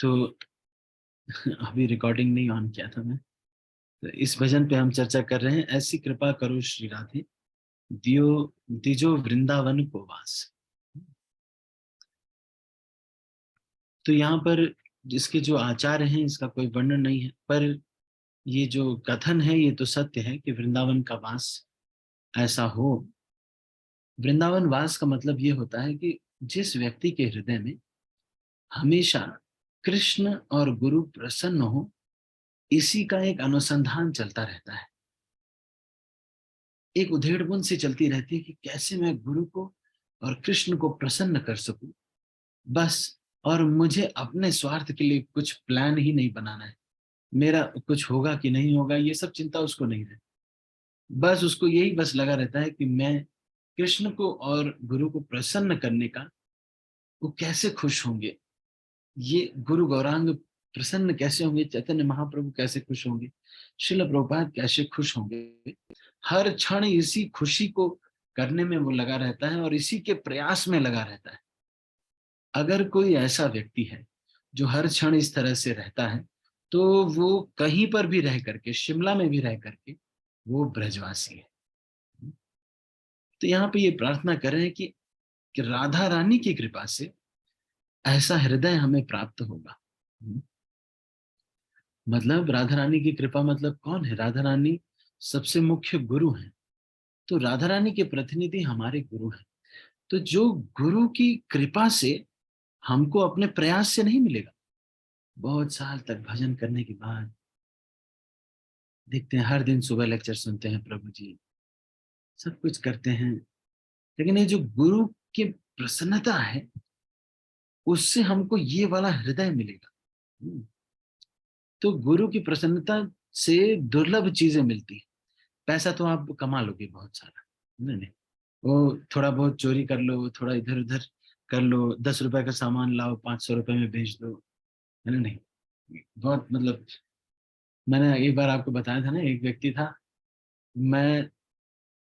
तो अभी रिकॉर्डिंग नहीं ऑन किया था मैं। तो इस भजन पे हम चर्चा कर रहे हैं, ऐसी कृपा करो श्री राधे, दियो दिजो वृंदावन को वास। तो यहाँ पर जिसके जो आचार हैं इसका कोई वर्णन नहीं है, पर ये जो कथन है ये तो सत्य है कि वृंदावन का वास ऐसा हो। वृंदावन वास का मतलब ये होता है कि जिस व्यक्ति के हृदय में हमेशा कृष्ण और गुरु प्रसन्न हो, इसी का एक अनुसंधान चलता रहता है, एक उधेड़ बुन सी चलती रहती है कि कैसे मैं गुरु को और कृष्ण को प्रसन्न कर सकूं, बस। और मुझे अपने स्वार्थ के लिए कुछ प्लान ही नहीं बनाना है, मेरा कुछ होगा कि नहीं होगा ये सब चिंता उसको नहीं रहती। बस उसको यही बस लगा रहता है कि मैं कृष्ण को और गुरु को प्रसन्न करने का, वो कैसे खुश होंगे, ये गुरु गौरांग प्रसन्न कैसे होंगे, चैतन्य महाप्रभु कैसे खुश होंगे, श्रील प्रभुपाद कैसे खुश होंगे। हर क्षण इसी खुशी को करने में वो लगा रहता है और इसी के प्रयास में लगा रहता है। अगर कोई ऐसा व्यक्ति है जो हर क्षण इस तरह से रहता है, तो वो कहीं पर भी रह करके, शिमला में भी रह करके, वो ब्रजवासी है। तो यहाँ पे ये प्रार्थना कर रहे हैं कि राधा रानी की कृपा से ऐसा हृदय हमें प्राप्त होगा। मतलब राधा रानी की कृपा मतलब कौन है? राधा रानी सबसे मुख्य गुरु हैं। तो राधा रानी के प्रतिनिधि हमारे गुरु हैं। तो जो गुरु की कृपा से हमको अपने प्रयास से नहीं मिलेगा, बहुत साल तक भजन करने के बाद देखते हैं हर दिन सुबह लेक्चर सुनते हैं, प्रभु जी सब कुछ करते हैं, लेकिन ये जो गुरु की प्रसन्नता है उससे हमको ये वाला हृदय मिलेगा। तो गुरु की प्रसन्नता से दुर्लभ चीजें मिलती है। पैसा तो आप कमा लोगे बहुत सारा, नहीं नहीं, वो थोड़ा बहुत चोरी कर लो, थोड़ा इधर उधर कर लो, 10 रुपए का सामान लाओ 500 रुपए में बेच दो, है ना? नहीं, बहुत मतलब, मैंने एक बार आपको बताया था ना, एक व्यक्ति था, मैं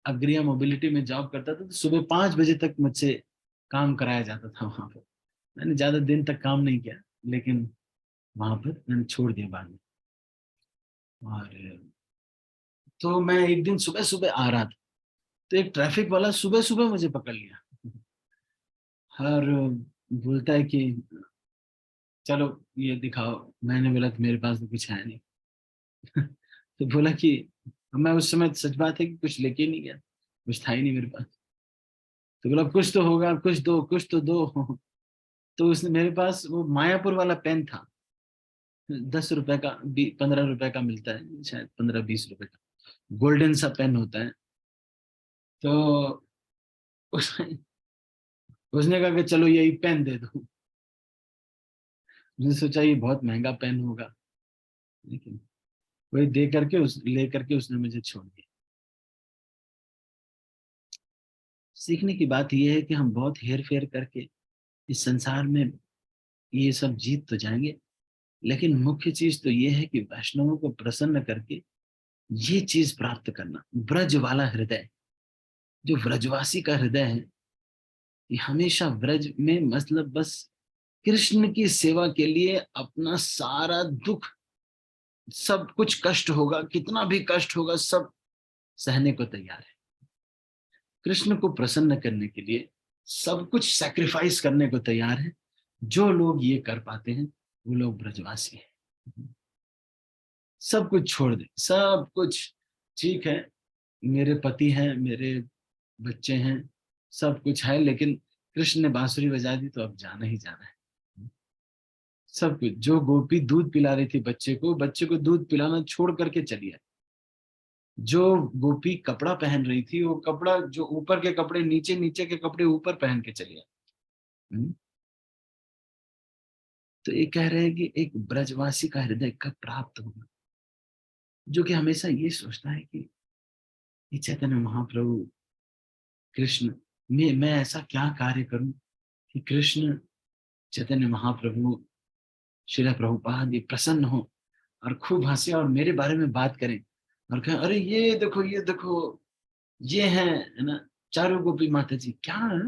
अग्रिया मोबिलिटी में जॉब करता था, तो सुबह 5 बजे तक मुझसे काम कराया जाता था वहां पर। मैंने ज्यादा दिन तक काम नहीं किया, लेकिन वहां पर मैंने छोड़ दिया बाद में। और तो मैं एक दिन सुबह सुबह आ रहा था, तो एक ट्रैफिक वाला सुबह सुबह मुझे पकड़ लिया और बोलता है कि चलो ये दिखाओ। मैंने बोला कि मेरे पास तो कुछ है नहीं। तो बोला कि मैं उस समय, सच बात है कि कुछ लेके ही नहीं गया, कुछ था ही नहीं मेरे पास। तो बोला कुछ तो होगा, कुछ दो, कुछ तो दो। तो उसने, मेरे पास वो मायापुर वाला पेन था, 10 रुपए का, 15 रुपए का मिलता है शायद, 15-20 रुपए का गोल्डन सा पेन होता है। तो उसने उसने कहा कि चलो यही पेन दे दो। मैंने सोचा ये बहुत महंगा पेन होगा, लेकिन वही दे करके, उस ले करके उसने मुझे छोड़ दिया। सीखने की बात यह है कि हम बहुत हेर फेर करके इस संसार में ये सब जीत तो जाएंगे, लेकिन मुख्य चीज तो ये है कि वैष्णवों को प्रसन्न करके ये चीज प्राप्त करना, ब्रज वाला हृदय। जो व्रजवासी का हृदय है, ये हमेशा ब्रज में, मतलब बस कृष्ण की सेवा के लिए अपना सारा दुख, सब कुछ कष्ट होगा, कितना भी कष्ट होगा, सब सहने को तैयार है। कृष्ण को प्रसन्न करने के लिए सब कुछ सैक्रिफाइस करने को तैयार है। जो लोग ये कर पाते हैं वो लोग ब्रजवासी हैं। सब कुछ छोड़ दे, सब कुछ, ठीक है, मेरे पति हैं, मेरे बच्चे हैं, सब कुछ है, लेकिन कृष्ण ने बांसुरी बजा दी तो अब जाना ही जाना है। सब कुछ, जो गोपी दूध पिला रही थी बच्चे को दूध पिलाना छोड़ करके चली आई। जो गोपी कपड़ा पहन रही थी, वो कपड़ा, जो ऊपर के कपड़े नीचे, नीचे के कपड़े ऊपर पहन के चली आई। हम्म? तो ये कह रहे हैं कि एक ब्रजवासी का हृदय कब प्राप्त होगा, जो कि हमेशा ये सोचता है कि ये चैतन्य महाप्रभु कृष्ण, मैं ऐसा क्या कार्य करूं कि कृष्ण चैतन्य महाप्रभु श्रील प्रभुपाद ये प्रसन्न हो और खूब हंसे और मेरे बारे में बात करें और कहें अरे ये देखो, ये देखो, ये है ना, चारों गोपी माता जी क्या है?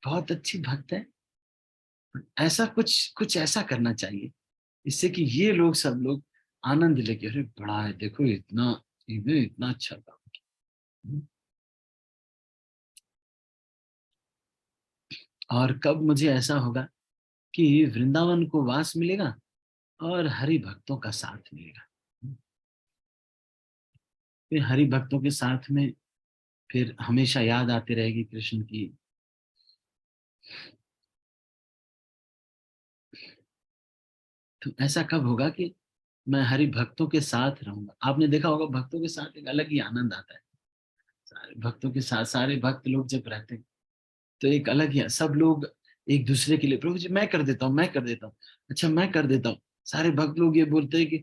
बहुत अच्छी भक्त है, ऐसा कुछ कुछ ऐसा करना चाहिए इससे कि ये लोग सब लोग आनंद लेके, अरे बड़ा है देखो, इतना इन्हें इतना अच्छा काम किया। और कब मुझे ऐसा होगा कि वृंदावन को वास मिलेगा और हरि भक्तों का साथ मिलेगा। फिर हरि भक्तों के साथ में फिर हमेशा याद आती रहेगी कृष्ण की। तो ऐसा कब होगा कि मैं हरि भक्तों के साथ रहूंगा। आपने देखा होगा भक्तों के साथ एक अलग ही आनंद आता है। सारे भक्तों के साथ सारे भक्त लोग जब रहते हैं तो एक अलग ही, सब लोग एक दूसरे के लिए, प्रभु जी मैं कर देता हूँ, मैं कर देता हूँ, अच्छा मैं कर देता हूँ। सारे भक्त लोग ये बोलते हैं कि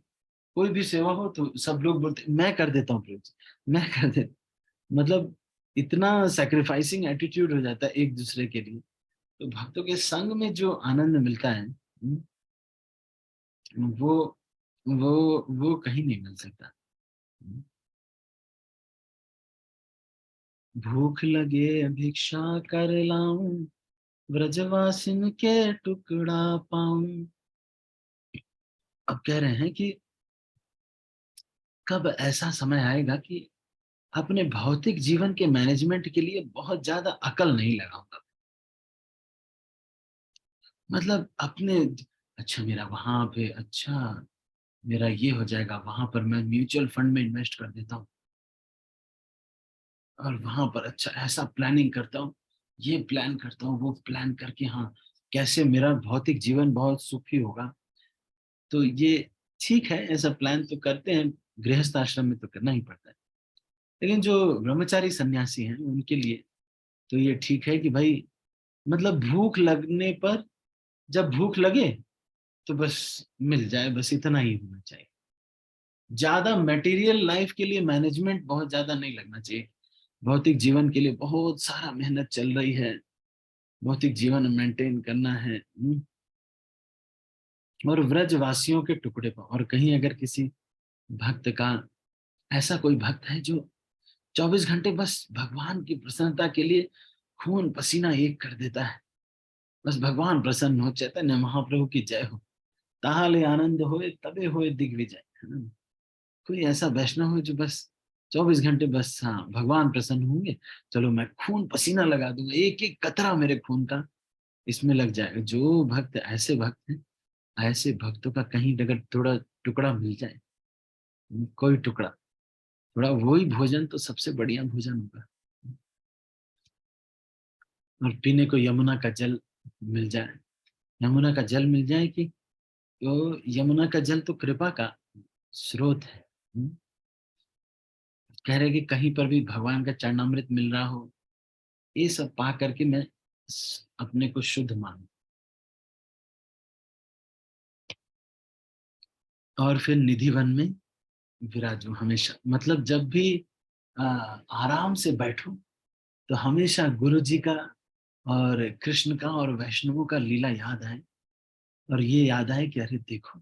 कोई भी सेवा हो तो सब लोग बोलते हैं मैं कर देता हूँ प्रभु जी, मैं कर देता हूँ। मतलब इतना सेक्रीफाइसिंग एटीट्यूड हो जाता है एक दूसरे के लिए। तो भक्तों के संग में जो आनंद मिलता है, वो वो कहीं नहीं मिल सकता। भूख लगे भिक्षा कर लाऊं, ब्रजवासिन के टुकड़ा पाऊं। अब कह रहे हैं कि कब ऐसा समय आएगा कि अपने भौतिक जीवन के मैनेजमेंट के लिए बहुत ज्यादा अकल नहीं लगाऊंगा। मतलब अपने, अच्छा मेरा वहां पे, अच्छा मेरा ये हो जाएगा, वहां पर मैं म्यूचुअल फंड में इन्वेस्ट कर देता हूँ और वहां पर अच्छा ऐसा प्लानिंग करता हूँ, ये प्लान करता हूँ, वो प्लान करके, हाँ कैसे मेरा भौतिक जीवन बहुत सुखी होगा। तो ये ठीक है, ऐसा प्लान तो करते हैं, गृहस्थ आश्रम में तो करना ही पड़ता है। लेकिन जो ब्रह्मचारी सन्यासी हैं उनके लिए तो ये ठीक है कि भाई, मतलब भूख लगने पर, जब भूख लगे तो बस मिल जाए, बस इतना ही होना चाहिए। ज्यादा मटेरियल लाइफ के लिए मैनेजमेंट बहुत ज्यादा नहीं लगना चाहिए। भौतिक जीवन के लिए बहुत सारा मेहनत चल रही है, भौतिक जीवन मेंटेन करना है। और व्रजवासियों के टुकड़े पर, और कहीं अगर किसी भक्त का, ऐसा कोई भक्त है जो 24 घंटे बस भगवान की प्रसन्नता के लिए खून पसीना एक कर देता है, बस भगवान प्रसन्न हो, चैतन्य महाप्रभु की जय हो, ताहाले आनंद होए तबे होए दिग्विजय, है ना। कोई ऐसा वैष्णव हो जो बस 24 घंटे बस, हाँ भगवान प्रसन्न होंगे, चलो मैं खून पसीना लगा दूंगा, एक एक कतरा मेरे खून का इसमें लग जाएगा। जो भक्त, ऐसे भक्त हैं, ऐसे भक्तों का कहीं अगर थोड़ा टुकड़ा मिल जाए, कोई टुकड़ा, थोड़ा वही भोजन तो सबसे बढ़िया भोजन होगा। और पीने को यमुना का जल मिल जाए, यमुना का जल मिल जाए कि, तो यमुना का जल तो कृपा का स्रोत है। कह रहे कि कहीं पर भी भगवान का चरणामृत मिल रहा हो, ये सब पा करके मैं अपने को शुद्ध मानूं। और फिर निधिवन में विराजू हमेशा, मतलब जब भी आराम से बैठो तो हमेशा गुरु जी का और कृष्ण का और वैष्णवों का लीला याद आए। और ये याद आए कि अरे देखो,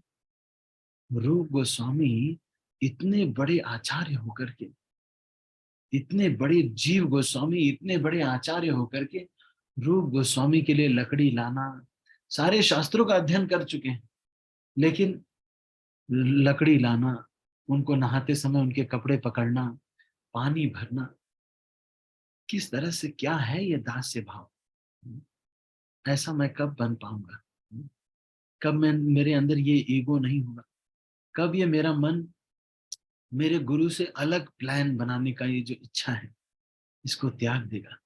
रूप गोस्वामी इतने बड़े आचार्य होकर के, इतने बड़े जीव गोस्वामी इतने बड़े आचार्य होकर के रूप गोस्वामी के लिए लकड़ी लाना, सारे शास्त्रों का अध्ययन कर चुके हैं, लेकिन लकड़ी लाना, उनको नहाते समय उनके कपड़े पकड़ना, पानी भरना, किस तरह से क्या है ये दास्य भाव। ऐसा मैं कब बन पाऊंगा, कब मैं, मेरे अंदर ये ईगो नहीं होगा, कब ये मेरा मन मेरे गुरु से अलग प्लान बनाने का ये जो इच्छा है इसको त्याग देगा।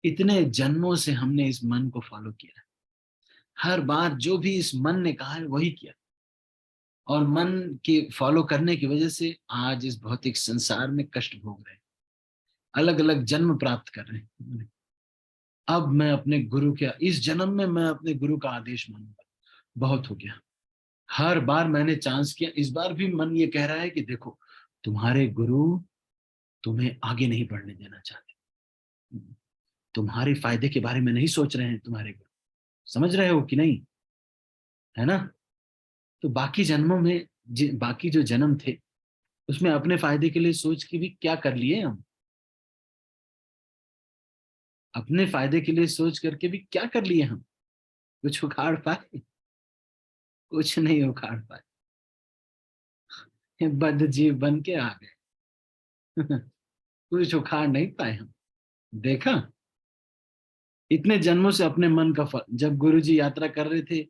इतने जन्मों से हमने इस मन को फॉलो किया है, हर बार जो भी इस मन ने कहा है वही किया, और मन के फॉलो करने की वजह से आज इस भौतिक संसार में कष्ट भोग रहे हैं, अलग अलग जन्म प्राप्त कर रहे हैं। अब मैं अपने गुरु के, इस जन्म में मैं अपने गुरु का आदेश मानूंगा, बहुत हो गया। हर बार मैंने चांस किया, इस बार भी मन ये कह रहा है कि देखो, तुम्हारे गुरु तुम्हें आगे नहीं बढ़ने देना चाहते, तुम्हारे फायदे के बारे में नहीं सोच रहे हैं तुम्हारे गुरु, समझ रहे हो कि नहीं, है ना। तो बाकी जन्मों में, बाकी जो जन्म थे उसमें अपने फायदे के लिए सोच के भी क्या कर लिए हम, अपने फायदे के लिए सोच करके भी क्या कर लिए हम। कुछ उखाड़ पाए? कुछ नहीं उखाड़ पाए, बद्ध जीव बन के आ गए। कुछ उखाड़ नहीं पाए हम। देखा, इतने जन्मों से अपने मन का फल। जब गुरुजी यात्रा कर रहे थे,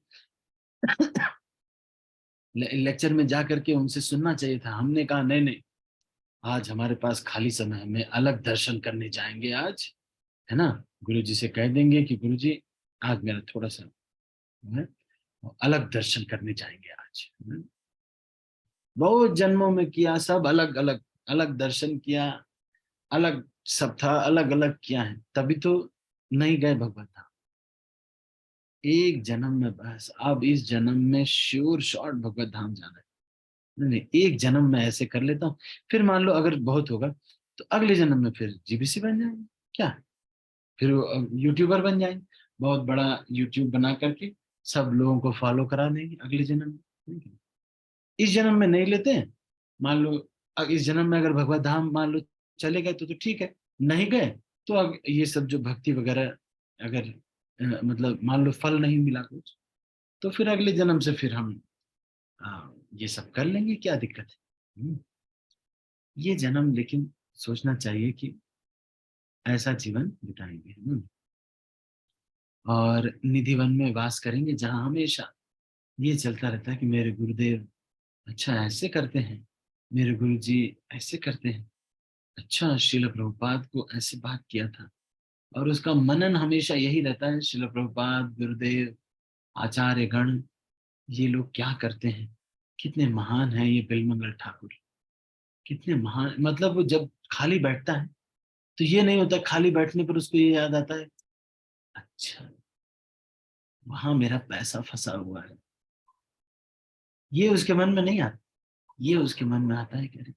लेक्चर में जा करके उनसे सुनना चाहिए था, हमने कहा नहीं नहीं, आज हमारे पास खाली समय है, मैं अलग दर्शन करने जाएंगे आज, है ना। गुरुजी से कह देंगे कि गुरुजी आज मेरा थोड़ा सा है, अलग दर्शन करने जाएंगे आज, है ना? बहुत जन्मों में किया, सब अलग अलग, अलग दर्शन किया, अलग सब था, अलग अलग किया है, तभी तो नहीं गए भगवत धाम। एक जन्म में बस, अब इस जन्म में श्योर शॉर्ट भगवत धाम जाना है। नहीं नहीं, एक जन्म में ऐसे कर लेता हूँ, फिर मान लो अगर बहुत होगा तो अगले जन्म में फिर जीबीसी बन जाएंगे, क्या, फिर यूट्यूबर बन जाएंगे, बहुत बड़ा यूट्यूब बना करके सब लोगों को फॉलो करा देंगे अगले जन्म में। इस जन्म में नहीं लेते हैं, मान लो इस जन्म में अगर भगवत धाम मान लो चले गए तो ठीक है, नहीं गए तो अब ये सब जो भक्ति वगैरह अगर मतलब मान लो फल नहीं मिला कुछ, तो फिर अगले जन्म से फिर हम ये सब कर लेंगे, क्या दिक्कत है। ये जन्म लेकिन सोचना चाहिए कि ऐसा जीवन बिताएंगे, और निधिवन में वास करेंगे जहां हमेशा ये चलता रहता है कि मेरे गुरुदेव अच्छा ऐसे करते हैं, मेरे गुरु जी ऐसे करते हैं, अच्छा शिल प्रभुपाद को ऐसे बात किया था। और उसका मनन हमेशा यही रहता है, शिल प्रभुपाद, गुरुदेव, आचार्य गण, ये लोग क्या करते हैं, कितने महान हैं ये बिलमंगल ठाकुर, कितने महान। मतलब वो जब खाली बैठता है तो ये नहीं होता खाली बैठने पर उसको ये याद आता है, अच्छा वहां मेरा पैसा फंसा हुआ है, ये उसके मन में नहीं आता। ये उसके मन में आता है कि अरे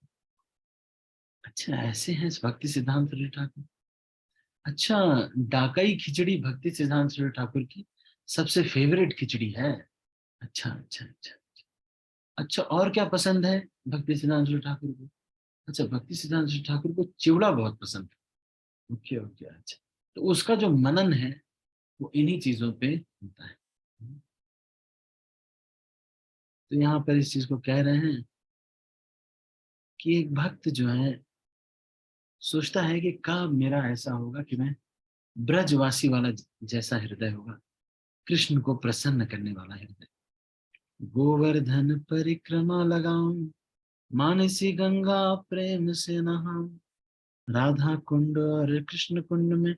अच्छा ऐसे हैं इस भक्ति सिद्धांत श्री ठाकुर। अच्छा, डाकाई खिचड़ी भक्ति सिद्धांत श्री ठाकुर की सबसे फेवरेट खिचड़ी है। अच्छा अच्छा अच्छा। अच्छा और क्या पसंद है भक्ति सिद्धांत श्री ठाकुर को? अच्छा, भक्ति सिद्धांत श्री ठाकुर को चिवड़ा बहुत पसंद है। ओके ओके, अच्छा। तो उसका जो मनन है वो इन्हीं चीजों पे होता है। तो यहाँ पर इस चीज को कह रहे हैं कि एक भक्त जो है सोचता है कि कब मेरा ऐसा होगा कि मैं ब्रजवासी वाला जैसा हृदय होगा, कृष्ण को प्रसन्न करने वाला हृदय, गोवर्धन परिक्रमा लगाऊं, मानसी गंगा प्रेम से नहाऊं, राधा कुंड और कृष्ण कुंड में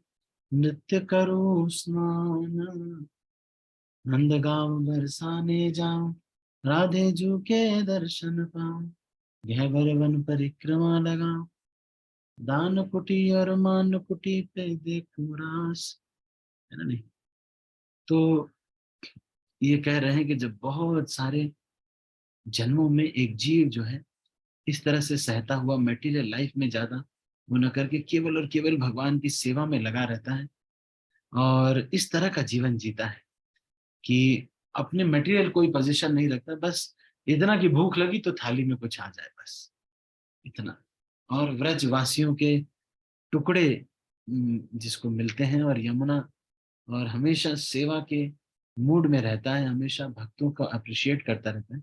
नृत्य करूं स्नान, नंद गांव बरसाने जाऊं, राधे जू के दर्शन पाऊं, गहवर वन परिक्रमा लगाऊं, दान कुटी और मान कुटी पे देखूं रास, है ना नहीं। तो ये कह रहे हैं कि जब बहुत सारे जन्मों में एक जीव जो है इस तरह से सहता हुआ मटेरियल लाइफ में ज्यादा वो न करके केवल और केवल भगवान की सेवा में लगा रहता है, और इस तरह का जीवन जीता है कि अपने मटेरियल कोई पोजीशन नहीं रखता, बस इतना कि भूख लगी तो थाली में कुछ आ जाए, बस इतना। और व्रजवासियों के टुकड़े जिसको मिलते हैं, और यमुना, और हमेशा सेवा के मूड में रहता है, हमेशा भक्तों को अप्रिशिएट करता रहता है।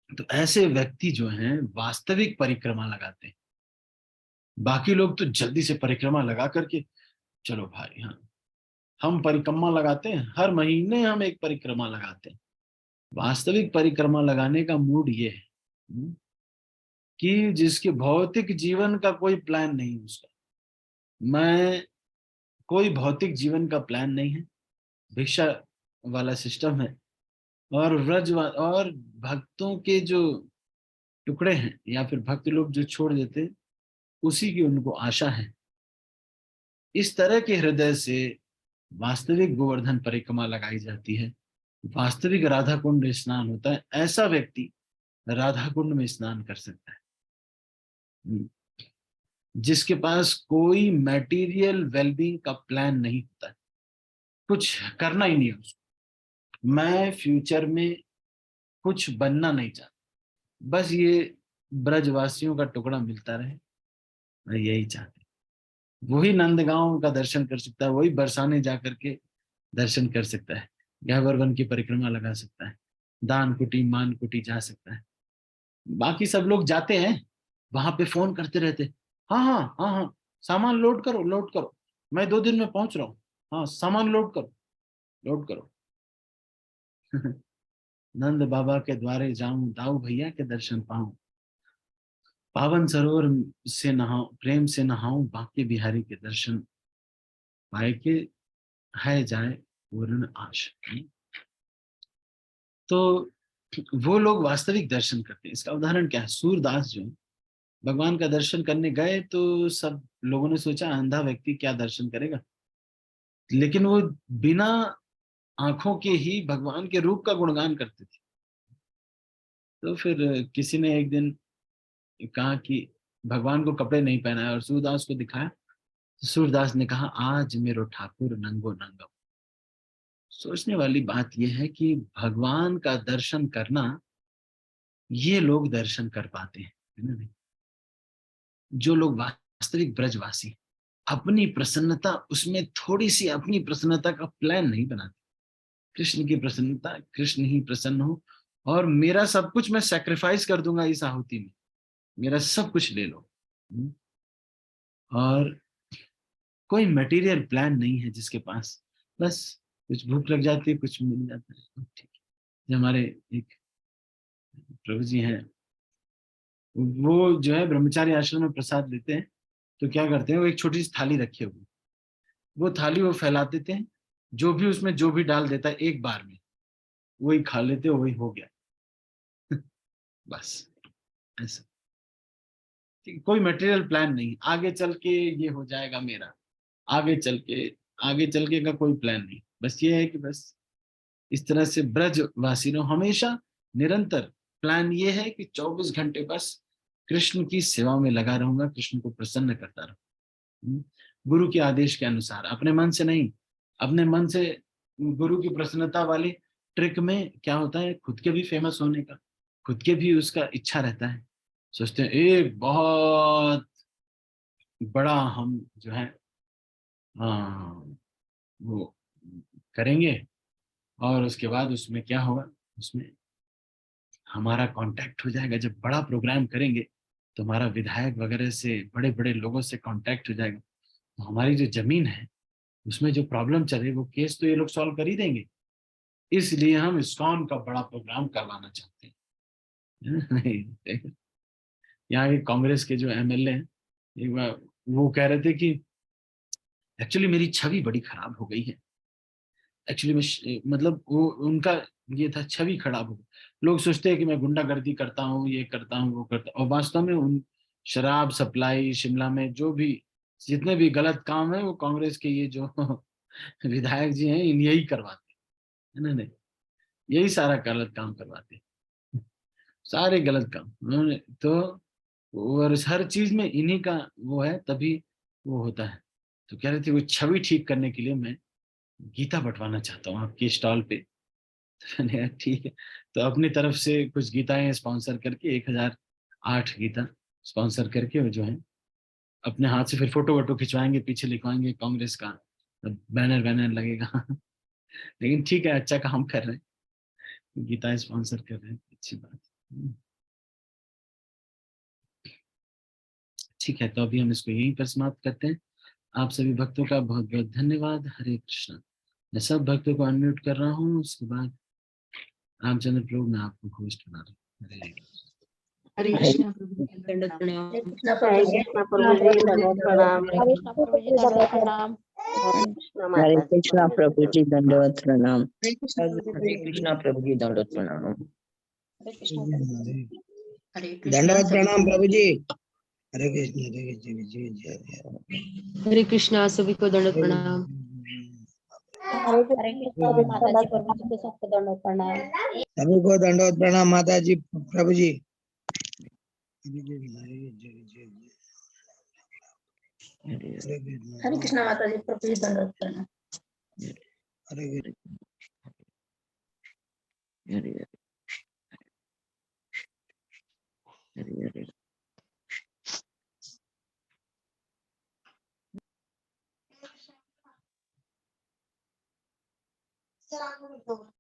तो ऐसे व्यक्ति जो हैं वास्तविक परिक्रमा लगाते हैं। बाकी लोग तो जल्दी से परिक्रमा लगा करके चलो भाई, हाँ हम परिक्रमा लगाते हैं, हर महीने हम एक परिक्रमा लगाते हैं। वास्तविक परिक्रमा लगाने का मूड ये है कि जिसके भौतिक जीवन का कोई प्लान नहीं है उसका। मैं, कोई भौतिक जीवन का प्लान नहीं है, भिक्षा वाला सिस्टम है, और और भक्तों के जो टुकड़े हैं या फिर भक्त लोग जो छोड़ देते हैं उसी की उनको आशा है। इस तरह के हृदय से वास्तविक गोवर्धन परिक्रमा लगाई जाती है, वास्तविक राधा कुंड स्नान होता है। ऐसा व्यक्ति राधा कुंड में स्नान कर सकता है जिसके पास कोई मैटीरियल वेलबींग का प्लान नहीं होता है, कुछ करना ही नहीं है उसको, मैं फ्यूचर में कुछ बनना नहीं चाहता, बस ये ब्रजवासियों का टुकड़ा मिलता रहे, मैं यही चाहते। वही नंदगांव का दर्शन कर सकता है, वही बरसाने जा करके दर्शन कर सकता है, गह्वर वन की परिक्रमा लगा सकता है, दान कुटी मान कुटी जा सकता है। बाकी सब लोग जाते हैं वहां पे, फोन करते रहते, हाँ हाँ हाँ हाँ, सामान लोड करो लोड करो, मैं 2 दिन में पहुंच रहा हूँ, हाँ सामान लोड करो लोड करो। नंद बाबा के द्वारे जाऊं, दाऊ भैया के दर्शन पाऊं, पावन सरोवर से नहाऊं, प्रेम से नहाऊं, बांके बिहारी के दर्शन पाए के है जाए पूर्ण आश। तो वो लोग वास्तविक दर्शन करते हैं। इसका उदाहरण क्या है, सूरदास जो है, भगवान का दर्शन करने गए तो सब लोगों ने सोचा अंधा व्यक्ति क्या दर्शन करेगा, लेकिन वो बिना आंखों के ही भगवान के रूप का गुणगान करते थे। तो फिर किसी ने एक दिन कहा कि भगवान को कपड़े नहीं पहनाए और सूरदास को दिखाया, तो सूरदास ने कहा आज मेरो ठाकुर नंगो नंगो। सोचने वाली बात यह है कि भगवान का दर्शन करना ये लोग दर्शन कर पाते हैं, है ना? जो लोग वास्तविक ब्रजवासी, अपनी प्रसन्नता, उसमें थोड़ी सी अपनी प्रसन्नता का प्लान नहीं बनाते। कृष्ण की प्रसन्नता, कृष्ण ही प्रसन्न हो, और मेरा सब कुछ मैं सैक्रिफाइस कर दूंगा इस आहुति में, मेरा सब कुछ ले लो। और कोई मटेरियल प्लान नहीं है जिसके पास, बस कुछ भूख लग जाती है, कुछ मिल जाता है, ठीक है। जो हमारे एक प्रभु जी हैं, वो जो है ब्रह्मचारी आश्रम में प्रसाद लेते हैं, तो क्या करते हैं, वो एक छोटी सी थाली रखे हुए, वो थाली वो फैला देते हैं, जो भी उसमें जो भी डाल देता है एक बार में वही खा लेते, वही हो गया। बस ऐसा, ठीक है? कोई मटेरियल प्लान नहीं, आगे चल के ये हो जाएगा मेरा, आगे चल के, आगे चल के का कोई प्लान नहीं, बस ये है कि बस इस तरह से ब्रजवासी ने हमेशा निरंतर प्लान ये है कि 24 घंटे बस कृष्ण की सेवा में लगा रहूंगा, कृष्ण को प्रसन्न करता रहूंगा, गुरु के आदेश के अनुसार, अपने मन से नहीं। अपने मन से गुरु की प्रसन्नता वाली ट्रिक में क्या होता है, खुद के भी फेमस होने का, खुद के भी उसका इच्छा रहता है, सोचते हैं एक बहुत बड़ा हम जो है, हाँ, वो करेंगे, और उसके बाद उसमें क्या होगा, उसमें हमारा कांटेक्ट हो जाएगा, जब बड़ा प्रोग्राम करेंगे तो हमारा विधायक वगैरह से, बड़े बड़े लोगों से कांटेक्ट हो जाएगा, तो हमारी जो जमीन है उसमें जो प्रॉब्लम चल रही है वो केस तो ये लोग सॉल्व कर ही देंगे, इसलिए हम इस्कॉन का बड़ा प्रोग्राम करवाना चाहते हैं। यहाँ के कांग्रेस के जो एमएलए हैं, एक बार वो कह रहे थे कि एक्चुअली मेरी छवि बड़ी खराब हो गई है, एक्चुअली मतलब वो उनका ये था, छवि खराब हो गई, लोग सोचते हैं कि मैं गुंडागर्दी करता हूँ, ये करता हूँ वो करता हूँ, और वास्तव में उन शराब सप्लाई शिमला में जो भी जितने भी गलत काम है वो कांग्रेस के ये जो विधायक जी हैं इन यही करवाते हैं, है ना? नहीं, यही सारा गलत काम करवाते हैं, सारे गलत काम उन्होंने तो, और हर चीज में इन्हीं का वो है, तभी वो होता है। तो कह रहे थे वो छवि ठीक करने के लिए मैं गीता बंटवाना चाहता हूँ आपके स्टॉल पे। तो मैंने कहा ठीक है, तो अपनी तरफ से कुछ गीताएं स्पॉन्सर करके 1008 गीता स्पॉन्सर करके, वो जो है अपने हाथ से फिर फोटो वोटो खिंचवाएंगे, पीछे लिखवाएंगे कांग्रेस का, बैनर वैनर लगेगा। लेकिन ठीक है, अच्छा काम कर रहे हैं, गीता स्पॉन्सर कर रहे हैं, अच्छी बात है। ठीक है, तो अभी हम इसको यहीं पर समाप्त करते हैं। आप सभी भक्तों का बहुत बहुत धन्यवाद। हरे कृष्णा। मैं सब भक्तों को अनम्यूट कर रहा हूँ, उसके बाद रामचंद्र प्रभु मैं आपको होस्ट बना रहा हूँ। हरे कृष्ण। हरे हरे कृष्णा प्रभु जी, दंडवत प्रणाम। हरे कृष्णा हरे प्रभु जी, कृष्णा प्रभु जी, दंडवत प्रणाम। हरे हरे कृष्णा प्रभु जी, दंडवत प्रणाम। कृष्णा माता जी, कृष्णा प्रभु जी दंडवत प्रणाम। हरे कृष्णा प्रभु जी, हरे कृष्णा प्रभु जी दंडवत प्रणाम। हरे कृष्णा प्रभु जी, हरे कृष्णा दंडवत सभी प्रणाम को, प्रभु जी। हरे कृष्ण हरे कृष्ण जय जय हरे कृष्णा सभी को दंडवत हरे प्रणाम। हरे हरे कृष्णा कृष्णा माता जी प्रभु जी को सबको दंडवत प्रणाम। सभी को दंडवत प्रणाम माता जी प्रभु जी। हरे कृष्ण हरे जय जय हरे कृष्ण हरे कृष्णा माता जी प्रभु जी दंडवत प्रणाम। हरे कृष्ण हरे हरे हरे कृष्ण।